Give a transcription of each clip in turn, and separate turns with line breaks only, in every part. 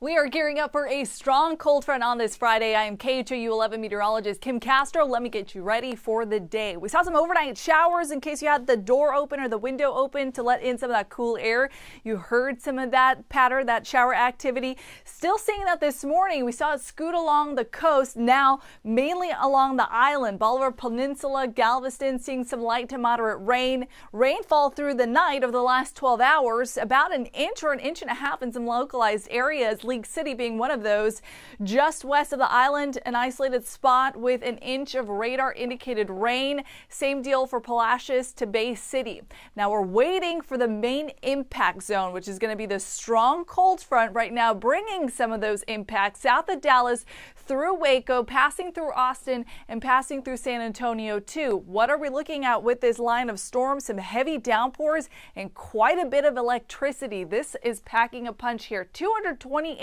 We are gearing up for a strong cold front on this Friday. I am KHOU 11 meteorologist Kim Castro. Let me get you ready for the day. We saw some overnight showers in case you had the door open or the window open to let in some of that cool air. You heard some of that patter, that shower activity. Still seeing that this morning. We saw it scoot along the coast, now mainly along the island. Bolivar Peninsula, Galveston, seeing some light to moderate rain. Rainfall through the night over the last 12 hours, about an inch or an inch and a half in some localized areas. League City being one of those. Just west of the island, an isolated spot with an inch of radar indicated rain. Same deal for Palacios to Bay City. Now we're waiting for the main impact zone, which is going to be the strong cold front right now, bringing some of those impacts south of Dallas through Waco, passing through Austin and passing through San Antonio too. What are we looking at with this line of storms? Some heavy downpours and quite a bit of electricity. This is packing a punch here. 232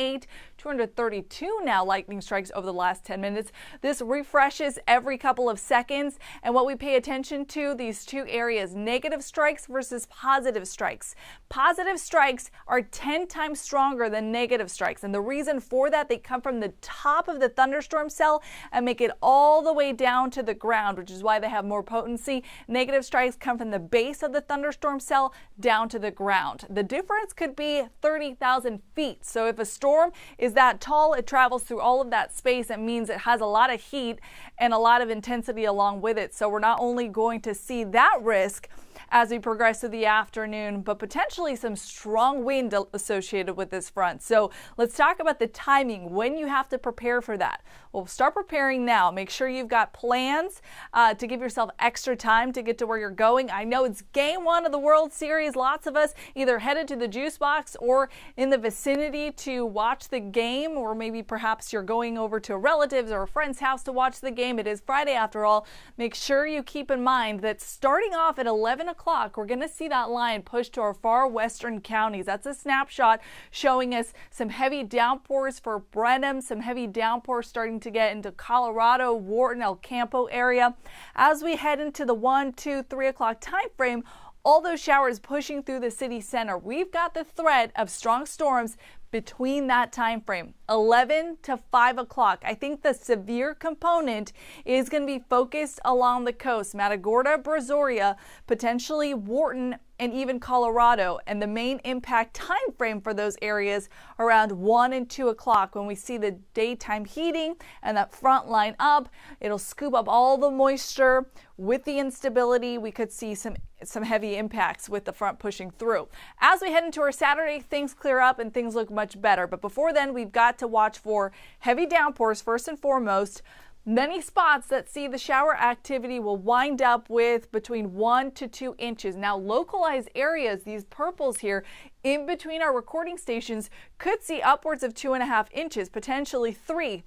now lightning strikes over the last 10 minutes. This refreshes every couple of seconds. And what we pay attention to, these two areas, negative strikes versus positive strikes. Positive strikes are 10 times stronger than negative strikes. And the reason for that, they come from the top of the thunderstorm cell and make it all the way down to the ground, which is why they have more potency. Negative strikes come from the base of the thunderstorm cell down to the ground. The difference could be 30,000 feet. So if a storm is that tall, it travels through all of that space. It means it has a lot of heat and a lot of intensity along with it. So we're not only going to see that risk as we progress through the afternoon, but potentially some strong wind associated with this front. So let's talk about the timing, when you have to prepare for that. Well, start preparing now. Make sure you've got plans to give yourself extra time to get to where you're going. I know it's game one of the World Series. Lots of us either headed to the juice box or in the vicinity to watch the game, or maybe perhaps you're going over to a relative's or a friend's house to watch the game. It is Friday after all. Make sure you keep in mind that starting off at 11 o'clock, we're going to see that line push to our far western counties. That's a snapshot showing us some heavy downpours for Brenham, some heavy downpours starting to get into Colorado, Wharton, El Campo area. As we head into the 1, 2, 3 o'clock time frame, all those showers pushing through the city center. We've got the threat of strong storms between that time frame, 11 to 5 o'clock. I think the severe component is going to be focused along the coast, Matagorda, Brazoria, potentially Wharton, and even Colorado. And the main impact time frame for those areas around 1 and 2 o'clock when we see the daytime heating and that front line up. It'll scoop up all the moisture. With the instability, we could see some heavy impacts with the front pushing through. As we head into our Saturday, things clear up and things look much better. But before then, we've got to watch for heavy downpours first and foremost. Many spots that see the shower activity will wind up with between 1 to 2 inches. Now, localized areas, these purples here, in between our recording stations, could see upwards of 2.5 inches, potentially 3.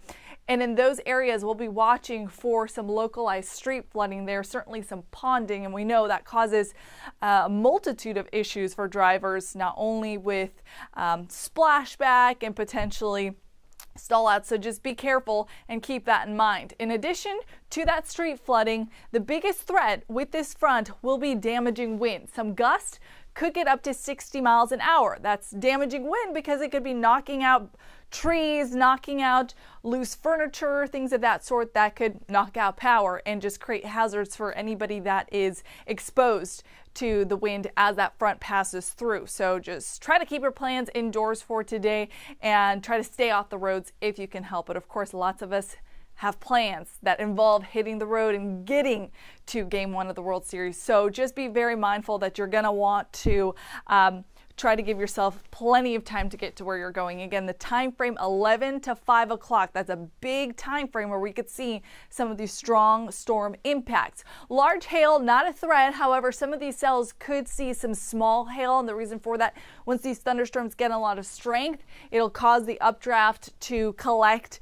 And in those areas, we'll be watching for some localized street flooding there, certainly some ponding, and we know that causes a multitude of issues for drivers, not only with splashback and potentially stall out. So just be careful and keep that in mind. In addition to that street flooding, the biggest threat with this front will be damaging wind. Some gusts could get up to 60 miles an hour. That's damaging wind because it could be knocking out trees, knocking out loose furniture, things of that sort that could knock out power and just create hazards for anybody that is exposed to the wind as that front passes through. So just try to keep your plans indoors for today and try to stay off the roads if you can help it. Of course, lots of us have plans that involve hitting the road and getting to game one of the World Series. So just be very mindful that you're going to want to try to give yourself plenty of time to get to where you're going. Again, the time frame 11 to 5 o'clock. That's a big time frame where we could see some of these strong storm impacts. Large hail, not a threat. However, some of these cells could see some small hail. And the reason for that, once these thunderstorms get a lot of strength, it'll cause the updraft to collect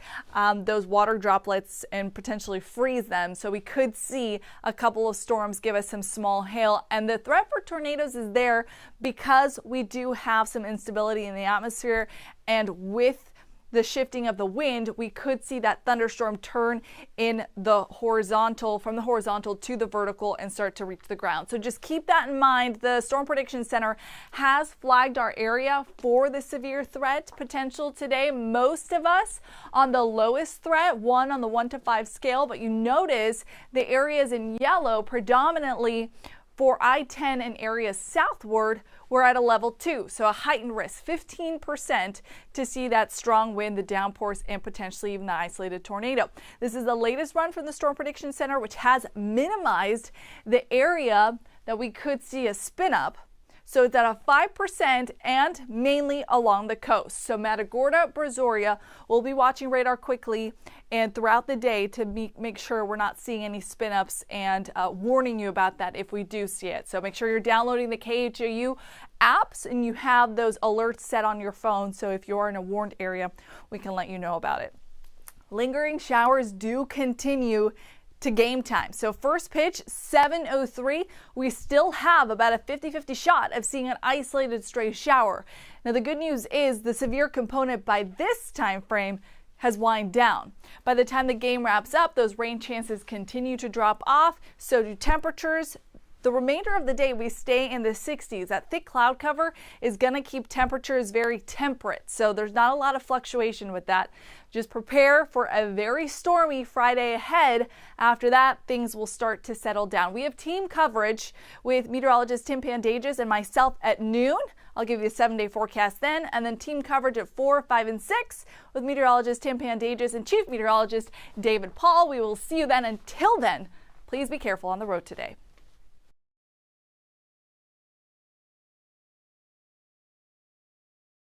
those water droplets and potentially freeze them. So we could see a couple of storms give us some small hail. And the threat for tornadoes is there because we do have some instability in the atmosphere, and with the shifting of the wind, we could see that thunderstorm turn in the horizontal, from the horizontal to the vertical, and start to reach the ground. So just keep that in mind. The Storm Prediction Center has flagged our area for the severe threat potential today. Most of us on the lowest threat, 1 on the 1 to 5 scale, but you notice the areas in yellow predominantly for I-10 and areas southward, we're at a level 2, so a heightened risk, 15% to see that strong wind, the downpours, and potentially even the isolated tornado. This is the latest run from the Storm Prediction Center, which has minimized the area that we could see a spin up. So it's at a 5% and mainly along the coast. So Matagorda, Brazoria, we'll be watching radar quickly and throughout the day to make sure we're not seeing any spin ups and warning you about that if we do see it. So make sure you're downloading the KHOU apps and you have those alerts set on your phone. So if you're in a warned area, we can let you know about it. Lingering showers do continue to game time. So first pitch, 7:03. We still have about a 50-50 shot of seeing an isolated stray shower. Now the good news is the severe component by this time frame has wind down. By the time the game wraps up, those rain chances continue to drop off. So do temperatures. The remainder of the day, we stay in the 60s. That thick cloud cover is going to keep temperatures very temperate. So there's not a lot of fluctuation with that. Just prepare for a very stormy Friday ahead. After that, things will start to settle down. We have team coverage with meteorologist Tim Pandages and myself at noon. I'll give you a 7-day forecast then, and then team coverage at 4, 5, and 6 with meteorologist Tim Pandages and chief meteorologist David Paul. We will see you then. Until then, please be careful on the road today.